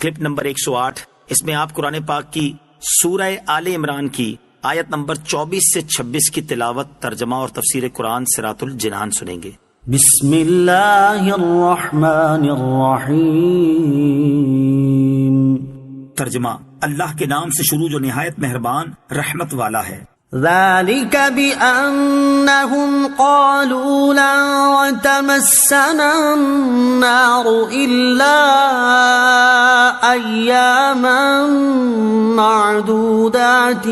Clip number 108، اس میں آپ قرآن پاک کی سورہ آل عمران کی آیت نمبر 24 سے 26 کی تلاوت، ترجمہ اور تفسیر قرآن صراط الجنان سنیں گے۔ بسم اللہ الرحمن الرحیم۔ ترجمہ، اللہ کے نام سے شروع جو نہایت مہربان رحمت والا ہے۔ ذلك بأنهم قالوا لن تمسنا النار إلا أياما معدودات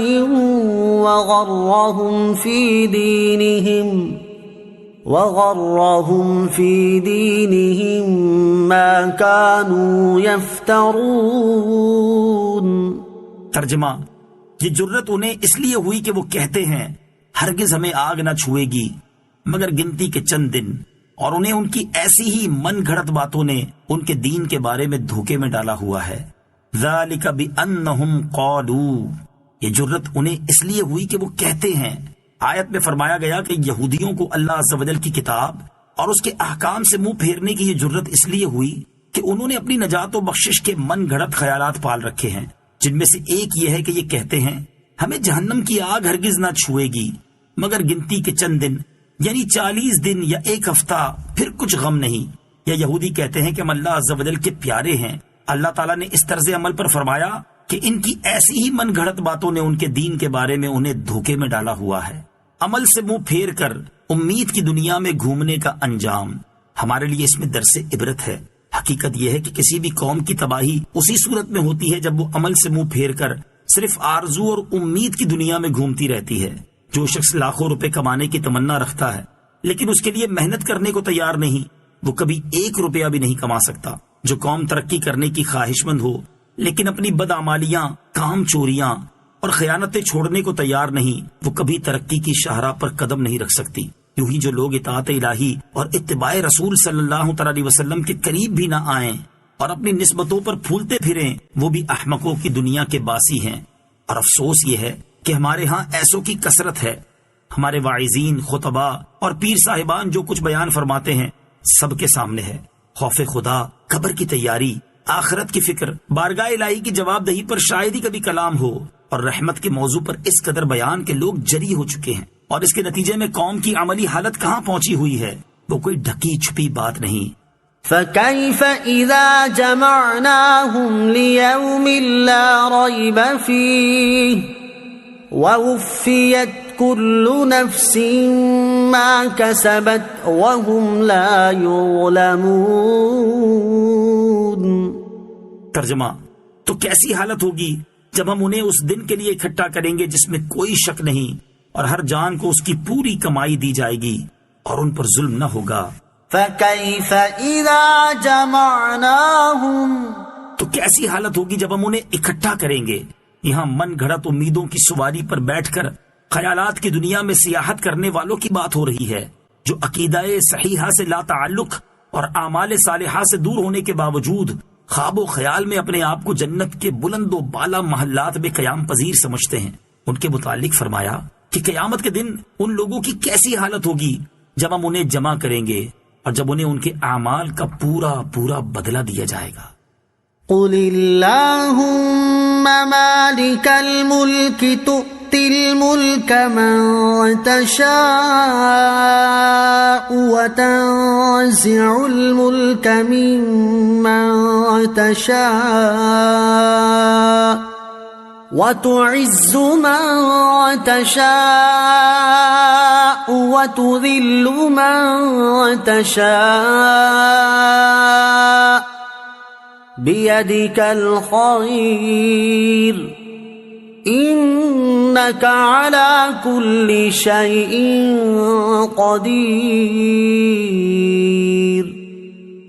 وغرهم في دينهم ما كانوا يفترون۔ ترجمہ، یہ جرت انہیں اس لیے ہوئی کہ وہ کہتے ہیں ہرگز ہمیں آگ نہ چھوئے گی مگر گنتی کے چند دن، اور انہیں ان کی ایسی ہی من گھڑت باتوں نے ان کے دین کے بارے میں دھوکے میں ڈالا ہوا ہے۔ ذالک بأنہم قالوا، یہ جرت انہیں اس لیے ہوئی کہ وہ کہتے ہیں۔ آیت میں فرمایا گیا کہ یہودیوں کو اللہ عز و جل کی کتاب اور اس کے احکام سے منہ پھیرنے کی یہ جرت اس لیے ہوئی کہ انہوں نے اپنی نجات و بخشش کے من گھڑت خیالات پال رکھے ہیں، جن میں سے ایک یہ ہے کہ یہ کہتے ہیں ہمیں جہنم کی آگ ہرگز نہ چھوئے گی مگر گنتی کے چند دن، یعنی 40 دن یا ایک ہفتہ، پھر کچھ غم نہیں۔ یا یہودی کہتے ہیں کہ ہم اللہ عز و جل کے پیارے ہیں۔ اللہ تعالیٰ نے اس طرز عمل پر فرمایا کہ ان کی ایسی ہی من گھڑت باتوں نے ان کے دین کے بارے میں انہیں دھوکے میں ڈالا ہوا ہے۔ عمل سے منہ پھیر کر امید کی دنیا میں گھومنے کا انجام ہمارے لیے اس میں درس عبرت ہے۔ حقیقت یہ ہے کہ کسی بھی قوم کی تباہی اسی صورت میں ہوتی ہے جب وہ عمل سے منہ پھیر کر صرف آرزو اور امید کی دنیا میں گھومتی رہتی ہے۔ جو شخص لاکھوں روپے کمانے کی تمنا رکھتا ہے لیکن اس کے لیے محنت کرنے کو تیار نہیں، وہ کبھی 1 روپیہ بھی نہیں کما سکتا۔ جو قوم ترقی کرنے کی خواہش مند ہو لیکن اپنی بدعمالیاں، کام چوریاں اور خیانتیں چھوڑنے کو تیار نہیں، وہ کبھی ترقی کی شاہراہ پر قدم نہیں رکھ سکتی۔ یوں ہی جو لوگ اطاعت الہی اور اتباع رسول صلی اللہ تعالی علیہ وسلم کے قریب بھی نہ آئیں اور اپنی نسبتوں پر پھولتے پھریں، وہ بھی احمقوں کی دنیا کے باسی ہیں۔ اور افسوس یہ ہے کہ ہمارے ہاں ایسوں کی کثرت ہے۔ ہمارے واعظین، خطباء اور پیر صاحبان جو کچھ بیان فرماتے ہیں سب کے سامنے ہے۔ خوف خدا، قبر کی تیاری، آخرت کی فکر، بارگاہ الہی کی جواب دہی پر شاید ہی کبھی کلام ہو، اور رحمت کے موضوع پر اس قدر بیان کہ لوگ جری ہو چکے ہیں، اور اس کے نتیجے میں قوم کی عملی حالت کہاں پہنچی ہوئی ہے، وہ کوئی ڈھکی چھپی بات نہیں۔ فَكَيْفَ إِذَا جَمَعْنَاهُمْ لِيَوْمٍ لَا رَيْبَ فِيهِ وَوُفِّيَتْ كُلُّ نَفْسٍ مَا كَسَبَتْ وَهُمْ لَا يُظْلَمُونَ۔ ترجمہ، تو کیسی حالت ہوگی جب ہم انہیں اس دن کے لیے اکٹھا کریں گے جس میں کوئی شک نہیں، اور ہر جان کو اس کی پوری کمائی دی جائے گی اور ان پر ظلم نہ ہوگا۔ فَكَيْفَ إِذَا جَمَعْنَاهُمْ، تو کیسی حالت ہوگی جب ہم انہیں اکٹھا کریں گے۔ یہاں من گھڑت امیدوں کی سواری پر بیٹھ کر خیالات کی دنیا میں سیاحت کرنے والوں کی بات ہو رہی ہے، جو عقیدہ صحیحہ سے لا تعلق اور اعمال صالحہ سے دور ہونے کے باوجود خواب و خیال میں اپنے آپ کو جنت کے بلند و بالا محلات میں قیام پذیر سمجھتے ہیں۔ ان کے متعلق فرمایا کہ قیامت کے دن ان لوگوں کی کیسی حالت ہوگی جب ہم انہیں جمع کریں گے اور جب انہیں ان کے اعمال کا پورا پورا بدلہ دیا جائے گا۔ قُلِ اللَّهُمَّ مَالِكَ الْمُلْكِ تُؤْتِي الْمُلْكَ مَن تَشَاءُ وَتَنزِعُ الْمُلْكَ مِمَّن تَشَاءُ وَتُعِزُّ مَن تَشَاءُ وَتُذِلُّ مَن تَشَاءُ بِيَدِكَ الْخَيْرُ إِنَّكَ عَلَى كُلِّ شَيْءٍ قَدِيرٌ۔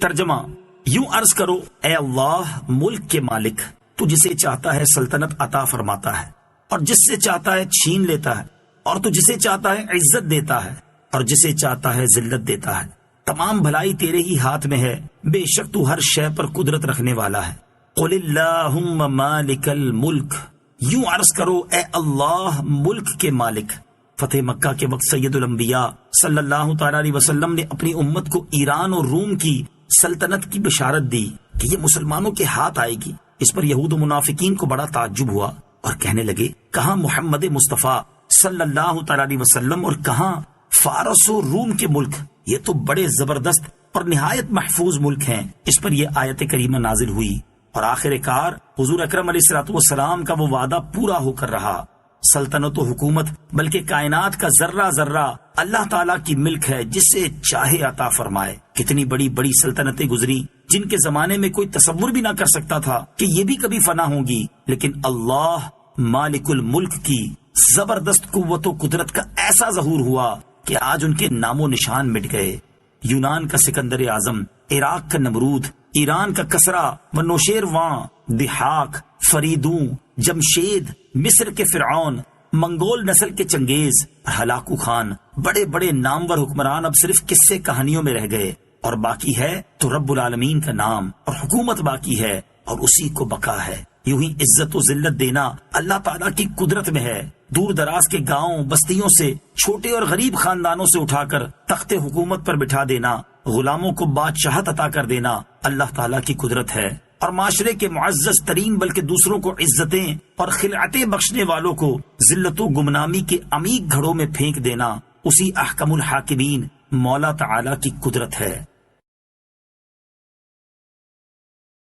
ترجمہ، یوں عرض کرو اے اللہ ملک کے مالک، تو جسے چاہتا ہے سلطنت عطا فرماتا ہے اور جس سے چاہتا ہے چھین لیتا ہے، اور تو جسے چاہتا ہے عزت دیتا ہے اور جسے چاہتا ہے ذلت دیتا ہے۔ تمام بھلائی تیرے ہی ہاتھ میں ہے، بے شک تو ہر شے پر قدرت رکھنے والا ہے۔ قل اللہم مالک الملک، یوں عرض کرو اے اللہ ملک کے مالک۔ فتح مکہ کے وقت سید الانبیاء صلی اللہ تعالی علیہ وسلم نے اپنی امت کو ایران اور روم کی سلطنت کی بشارت دی کہ یہ مسلمانوں کے ہاتھ آئے گی اس پر یہود و منافقین کو بڑا تعجب ہوا اور کہنے لگے کہاں محمد مصطفیٰ صلی اللہ تعالی علیہ وسلم اور کہاں فارس و روم کے ملک، یہ تو بڑے زبردست اور نہایت محفوظ ملک ہیں۔ اس پر یہ آیت کریمہ نازل ہوئی اور آخر کار حضور اکرم علیہ الصلوۃ والسلام کا وہ وعدہ پورا ہو کر رہا۔ سلطنت و حکومت بلکہ کائنات کا ذرہ ذرہ اللہ تعالیٰ کی ملک ہے، جسے چاہے عطا فرمائے۔ کتنی بڑی بڑی سلطنتیں گزری جن کے زمانے میں کوئی تصور بھی نہ کر سکتا تھا کہ یہ بھی کبھی فنا ہوں گی، لیکن اللہ مالک الملک کی زبردست قوت و قدرت کا ایسا ظہور ہوا کہ آج ان کے نام و نشان مٹ گئے۔ یونان کا سکندر اعظم، عراق کا نمرود، ایران کا کسرا و نوشیروان، دہاک، فریدوں، جمشید، مصر کے فرعون، منگول نسل کے چنگیز اور ہلاکو خان، بڑے بڑے نامور حکمران اب صرف قصے کہانیوں میں رہ گئے، اور باقی ہے تو رب العالمین کا نام اور حکومت باقی ہے، اور اسی کو بقا ہے۔ یوں ہی عزت و ذلت دینا اللہ تعالیٰ کی قدرت میں ہے۔ دور دراز کے گاؤں بستیوں سے، چھوٹے اور غریب خاندانوں سے اٹھا کر تخت حکومت پر بٹھا دینا، غلاموں کو بادشاہت عطا کر دینا اللہ تعالیٰ کی قدرت ہے، اور معاشرے کے معزز ترین بلکہ دوسروں کو عزتیں اور خلعتیں بخشنے والوں کو ذلت و گمنامی کے عمیق گھڑوں میں پھینک دینا اسی احکم الحاکمین مولا تعالیٰ کی قدرت ہے۔